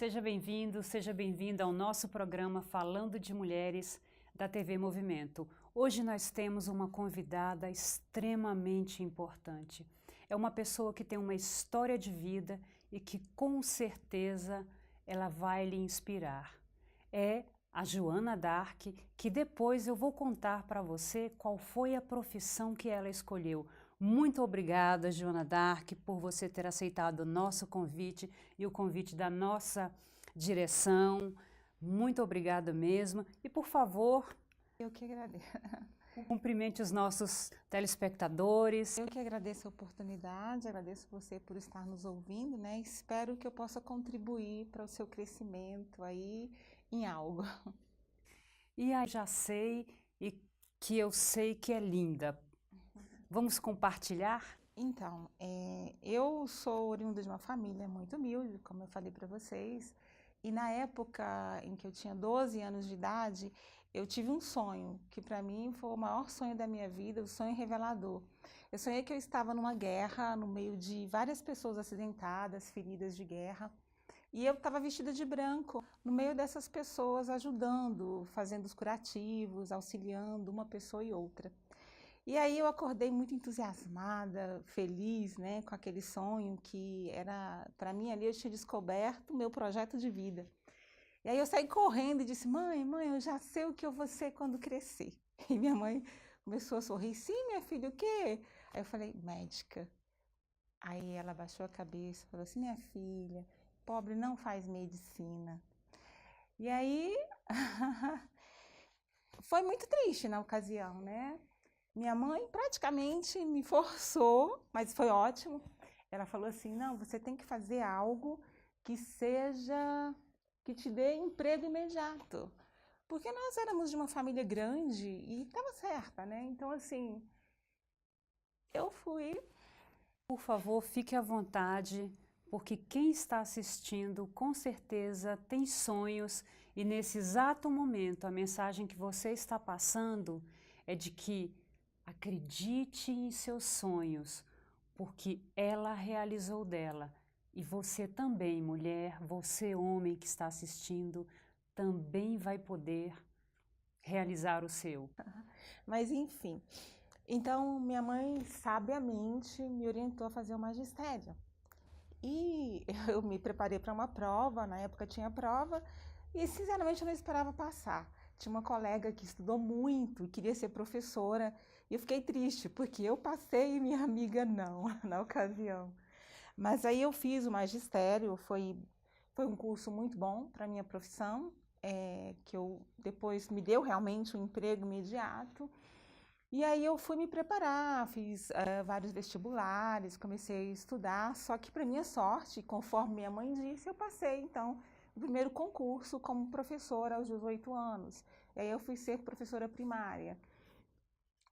seja bem-vinda ao nosso programa Falando de Mulheres da TV Movimento. Hoje nós temos uma convidada extremamente importante. É uma pessoa que tem uma história de vida e que com certeza ela vai lhe inspirar. É a Joana d'Arc, que depois eu vou contar para você qual foi a profissão que ela escolheu. Muito obrigada, Joana d'Arc, por você ter aceitado o nosso convite e o convite da nossa direção. Muito obrigada mesmo. E, por favor, eu que agradeço. Cumprimente os nossos telespectadores. Eu que agradeço a oportunidade, agradeço você por estar nos ouvindo, né? Espero que eu possa contribuir para o seu crescimento aí em algo. E aí já sei e que eu sei que é linda. Vamos compartilhar? Então, eu sou oriunda de uma família muito humilde, como eu falei para vocês, e na época em que eu tinha 12 anos de idade, eu tive um sonho, que para mim foi o maior sonho da minha vida, o sonho revelador. Eu sonhei que eu estava numa guerra, no meio de várias pessoas acidentadas, feridas de guerra, e eu estava vestida de branco, no meio dessas pessoas, ajudando, fazendo os curativos, auxiliando uma pessoa e outra. E aí eu acordei muito entusiasmada, feliz, né, com aquele sonho que era, para mim ali eu tinha descoberto o meu projeto de vida. E aí eu saí correndo e disse, mãe, eu já sei o que eu vou ser quando crescer. E minha mãe começou a sorrir, sim, minha filha, o quê? Aí eu falei, médica. Aí ela baixou a cabeça e falou assim, minha filha, pobre não faz medicina. E aí foi muito triste na ocasião, né? Minha mãe praticamente me forçou, mas foi ótimo. Ela falou assim, não, você tem que fazer algo que seja, que te dê emprego imediato. Porque nós éramos de uma família grande e estava certa, né? Então, assim, eu fui. Por favor, fique à vontade, porque quem está assistindo com certeza tem sonhos e nesse exato momento a mensagem que você está passando é de que acredite em seus sonhos, porque ela realizou dela. E você também, mulher, você homem que está assistindo, também vai poder realizar o seu. Mas enfim, então minha mãe sabiamente me orientou a fazer o magistério. E eu me preparei para uma prova, na época tinha prova, e sinceramente eu não esperava passar. Tinha uma colega que estudou muito e queria ser professora, e eu fiquei triste, porque eu passei e minha amiga não, na ocasião. Mas aí eu fiz o magistério, foi um curso muito bom para a minha profissão, que eu depois me deu realmente um emprego imediato. E aí eu fui me preparar, fiz vários vestibulares, comecei a estudar, só que para minha sorte, conforme minha mãe disse, eu passei, então, o primeiro concurso como professora aos 18 anos. E aí eu fui ser professora primária.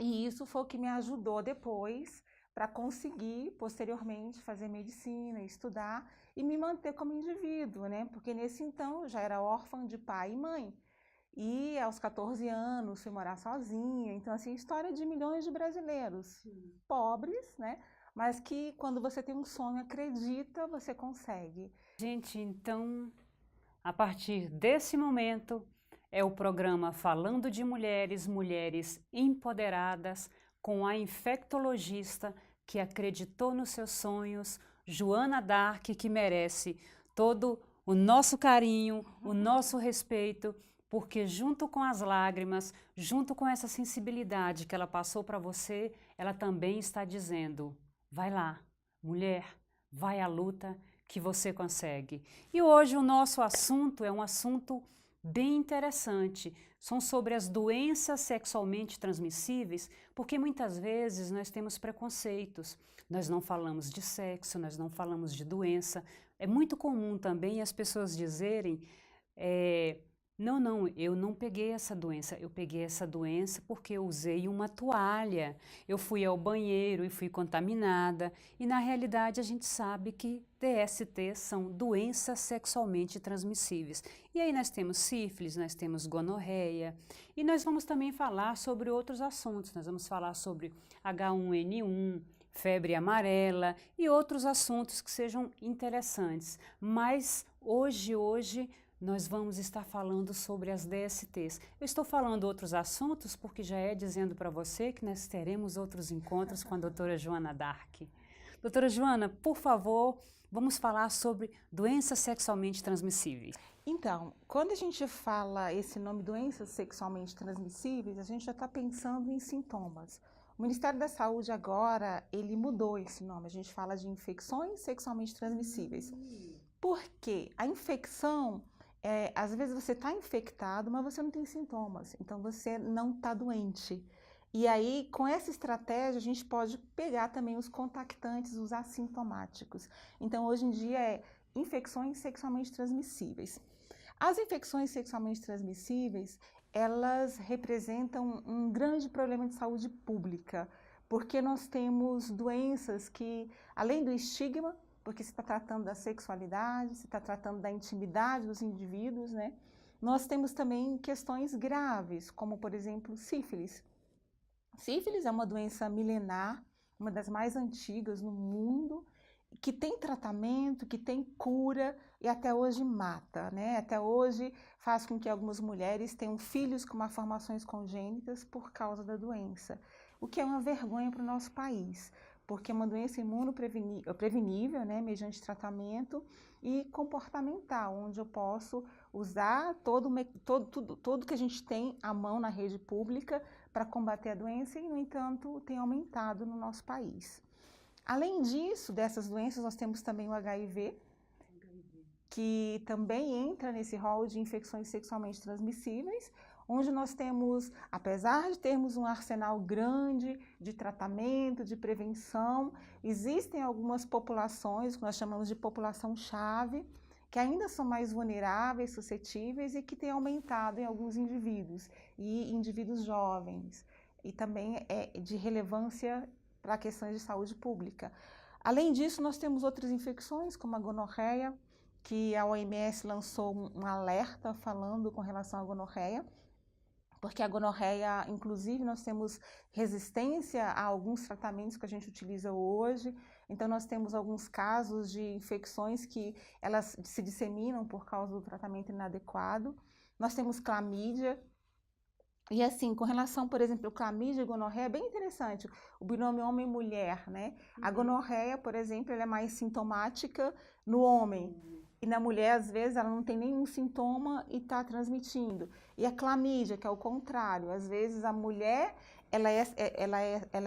E isso foi o que me ajudou depois para conseguir, posteriormente, fazer medicina, estudar e me manter como indivíduo, né? Porque nesse então eu já era órfã de pai e mãe. E aos 14 anos fui morar sozinha. Então, assim, história de milhões de brasileiros pobres, né? Mas que quando você tem um sonho, acredita, você consegue. Gente, então, a partir desse momento, é o programa Falando de Mulheres, Mulheres Empoderadas, com a infectologista que acreditou nos seus sonhos, Joana d'Arc, que merece todo o nosso carinho, o nosso respeito, porque junto com as lágrimas, junto com essa sensibilidade que ela passou para você, ela também está dizendo, vai lá, mulher, vai à luta que você consegue. E hoje o nosso assunto é um assunto bem interessante. São sobre as doenças sexualmente transmissíveis, porque muitas vezes nós temos preconceitos. Nós não falamos de sexo, nós não falamos de doença. É muito comum também as pessoas dizerem Não, eu não peguei essa doença. Eu peguei essa doença porque eu usei uma toalha. Eu fui ao banheiro e fui contaminada. E na realidade a gente sabe que DST são doenças sexualmente transmissíveis. E aí nós temos sífilis, nós temos gonorreia. E nós vamos também falar sobre outros assuntos. Nós vamos falar sobre H1N1, febre amarela e outros assuntos que sejam interessantes. Mas hoje nós vamos estar falando sobre as DSTs. Eu estou falando outros assuntos porque já é dizendo para você que nós teremos outros encontros com a doutora Joana Dark. Doutora Joana, por favor, vamos falar sobre doenças sexualmente transmissíveis. Então, quando a gente fala esse nome doenças sexualmente transmissíveis, a gente já está pensando em sintomas. O Ministério da Saúde agora, ele mudou esse nome, a gente fala de infecções sexualmente transmissíveis. Por quê? A infecção, às vezes você está infectado, mas você não tem sintomas, então você não está doente. E aí, com essa estratégia, a gente pode pegar também os contactantes, os assintomáticos. Então, hoje em dia, infecções sexualmente transmissíveis. As infecções sexualmente transmissíveis, elas representam um grande problema de saúde pública, porque nós temos doenças que, além do estigma, porque se está tratando da sexualidade, se está tratando da intimidade dos indivíduos, né? Nós temos também questões graves, como, por exemplo, sífilis. Sífilis é uma doença milenar, uma das mais antigas no mundo, que tem tratamento, que tem cura e até hoje mata, né? Até hoje faz com que algumas mulheres tenham filhos com malformações congênitas por causa da doença, o que é uma vergonha para o nosso país, porque é uma doença imunoprevenível, né, mediante tratamento, e comportamental, onde eu posso usar tudo que a gente tem à mão na rede pública para combater a doença e, no entanto, tem aumentado no nosso país. Além disso, dessas doenças, nós temos também o HIV, que também entra nesse rol de infecções sexualmente transmissíveis, onde nós temos, apesar de termos um arsenal grande de tratamento, de prevenção, existem algumas populações, que nós chamamos de população-chave, que ainda são mais vulneráveis, suscetíveis e que têm aumentado em alguns indivíduos, e indivíduos jovens, e também é de relevância para questões de saúde pública. Além disso, nós temos outras infecções, como a gonorreia, que a OMS lançou um alerta falando com relação à gonorreia, porque a gonorreia, inclusive, nós temos resistência a alguns tratamentos que a gente utiliza hoje, então nós temos alguns casos de infecções que elas se disseminam por causa do tratamento inadequado. Nós temos clamídia, e assim, com relação, por exemplo, clamídia e gonorreia, é bem interessante, o binômio homem-mulher, né? A gonorreia, por exemplo, ela é mais sintomática no homem, e na mulher, às vezes, ela não tem nenhum sintoma e está transmitindo. E a clamídia, que é o contrário, às vezes a mulher, ela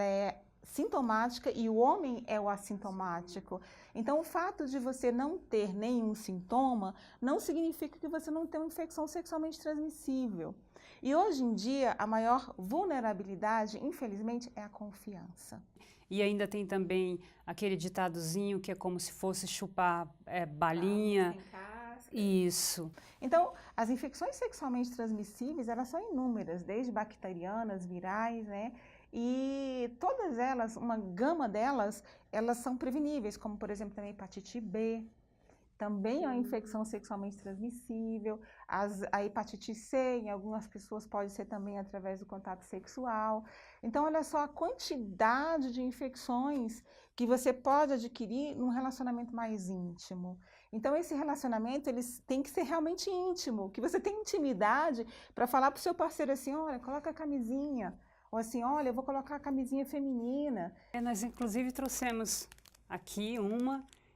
é sintomática e o homem é o assintomático. Então, o fato de você não ter nenhum sintoma não significa que você não tem uma infecção sexualmente transmissível. E hoje em dia, a maior vulnerabilidade, infelizmente, é a confiança. E ainda tem também aquele ditadozinho que é como se fosse chupar balinha. Isso. Então, as infecções sexualmente transmissíveis, elas são inúmeras, desde bacterianas, virais, né? E todas elas, uma gama delas, elas são preveníveis, como, por exemplo, também hepatite B, também é uma infecção sexualmente transmissível, a hepatite C, em algumas pessoas pode ser também através do contato sexual. Então, olha só a quantidade de infecções que você pode adquirir num relacionamento mais íntimo. Então, esse relacionamento, ele tem que ser realmente íntimo, que você tem intimidade para falar para o seu parceiro assim, olha, coloca a camisinha, ou assim, olha, eu vou colocar a camisinha feminina. Nós, inclusive, trouxemos aqui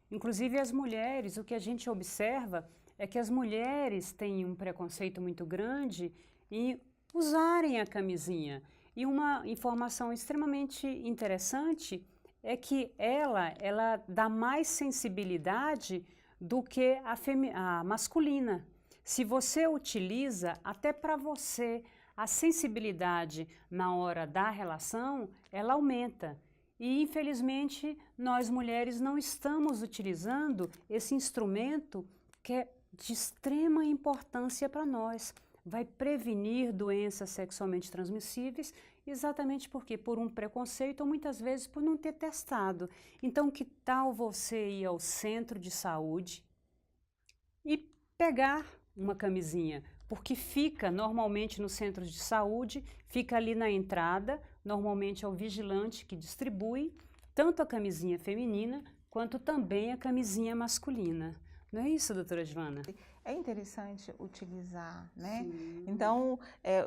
inclusive as mulheres, o que a gente observa é que as mulheres têm um preconceito muito grande em usarem a camisinha. E uma informação extremamente interessante é que ela dá mais sensibilidade do que a masculina. Se você utiliza, até para você, a sensibilidade na hora da relação, ela aumenta. E, infelizmente, nós mulheres não estamos utilizando esse instrumento que é de extrema importância para nós. vai prevenir doenças sexualmente transmissíveis, exatamente porque por um preconceito ou muitas vezes por não ter testado. Então, que tal você ir ao centro de saúde e pegar uma camisinha? Porque fica normalmente nos centros de saúde, fica ali na entrada, normalmente é o vigilante que distribui tanto a camisinha feminina quanto também a camisinha masculina. Não é isso, doutora Joana? É interessante utilizar, né? Sim. Então,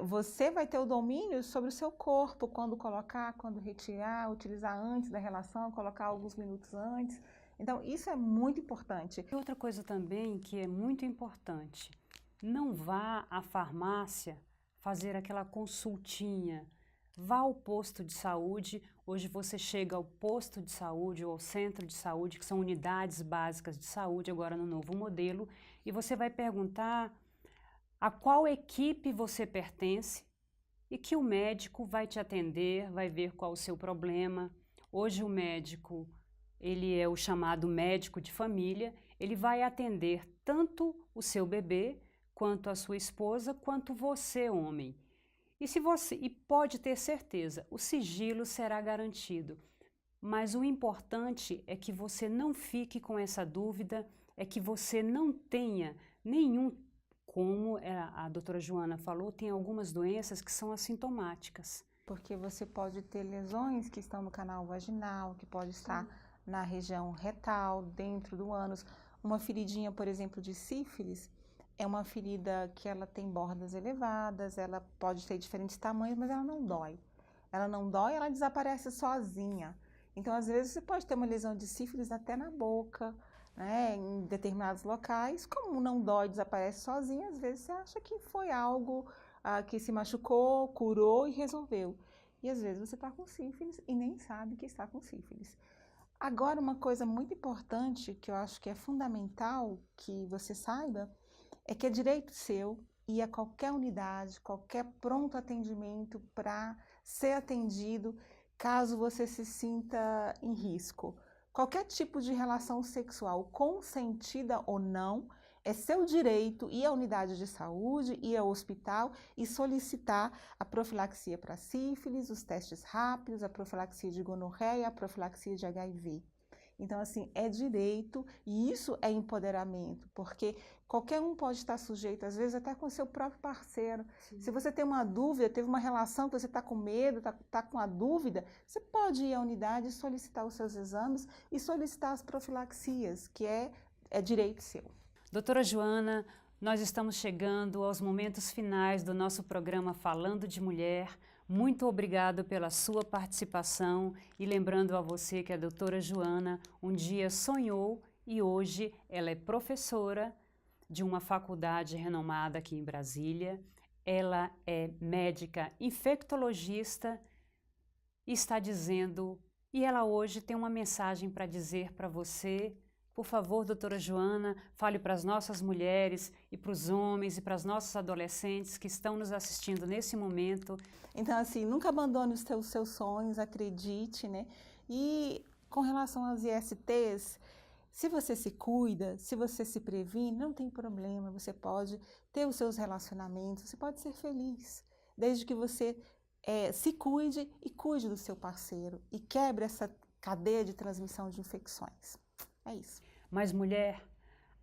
você vai ter o domínio sobre o seu corpo, quando colocar, quando retirar, utilizar antes da relação, colocar alguns minutos antes. Então, isso é muito importante. E outra coisa também que é muito importante, não vá à farmácia fazer aquela consultinha. Vá ao posto de saúde. Hoje você chega ao posto de saúde ou ao centro de saúde, que são unidades básicas de saúde, agora no novo modelo, e você vai perguntar a qual equipe você pertence e que o médico vai te atender, vai ver qual o seu problema. Hoje o médico, ele é o chamado médico de família, ele vai atender tanto o seu bebê, quanto a sua esposa, quanto você, homem. E pode ter certeza, o sigilo será garantido. Mas o importante é que você não fique com essa dúvida, é que você não tenha nenhum, como a doutora Joana falou, tem algumas doenças que são assintomáticas. Porque você pode ter lesões que estão no canal vaginal, que pode estar na região retal, dentro do ânus. Uma feridinha, por exemplo, de sífilis, é uma ferida que ela tem bordas elevadas, ela pode ter diferentes tamanhos, mas ela não dói. Ela não dói, ela desaparece sozinha. Então, às vezes, você pode ter uma lesão de sífilis até na boca, né, em determinados locais. Como não dói, desaparece sozinha, às vezes você acha que foi algo que se machucou, curou e resolveu. E às vezes você está com sífilis e nem sabe que está com sífilis. Agora, uma coisa muito importante, que eu acho que é fundamental que você saiba, é que é direito seu ir a qualquer unidade, qualquer pronto atendimento para ser atendido caso você se sinta em risco. Qualquer tipo de relação sexual, consentida ou não, é seu direito ir à unidade de saúde, ir ao hospital e solicitar a profilaxia para sífilis, os testes rápidos, a profilaxia de gonorreia, a profilaxia de HIV. Então, assim, é direito e isso é empoderamento, porque qualquer um pode estar sujeito, às vezes até com o seu próprio parceiro. Sim. Se você tem uma dúvida, teve uma relação que você está com medo, está com a dúvida, você pode ir à unidade, solicitar os seus exames e solicitar as profilaxias, que é direito seu. Doutora Joana, nós estamos chegando aos momentos finais do nosso programa Falando de Mulher. Muito obrigado pela sua participação e lembrando a você que a doutora Joana um dia sonhou e hoje ela é professora de uma faculdade renomada aqui em Brasília. Ela é médica infectologista e está dizendo, e ela hoje tem uma mensagem para dizer para você. Por favor, doutora Joana, fale para as nossas mulheres e para os homens e para as nossas adolescentes que estão nos assistindo nesse momento. Então, assim, nunca abandone os seus sonhos, acredite, né? E com relação aos ISTs, se você se cuida, se você se previne, não tem problema, você pode ter os seus relacionamentos, você pode ser feliz, desde que você se cuide e cuide do seu parceiro e quebre essa cadeia de transmissão de infecções. É isso. Mas, mulher,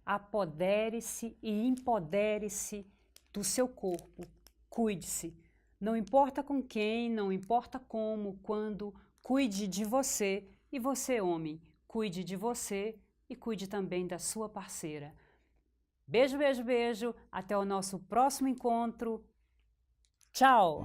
apodere-se e empodere-se do seu corpo. Cuide-se. Não importa com quem, não importa como, quando, cuide de você. E você, homem, cuide de você e cuide também da sua parceira. Beijo, beijo, beijo. Até o nosso próximo encontro. Tchau!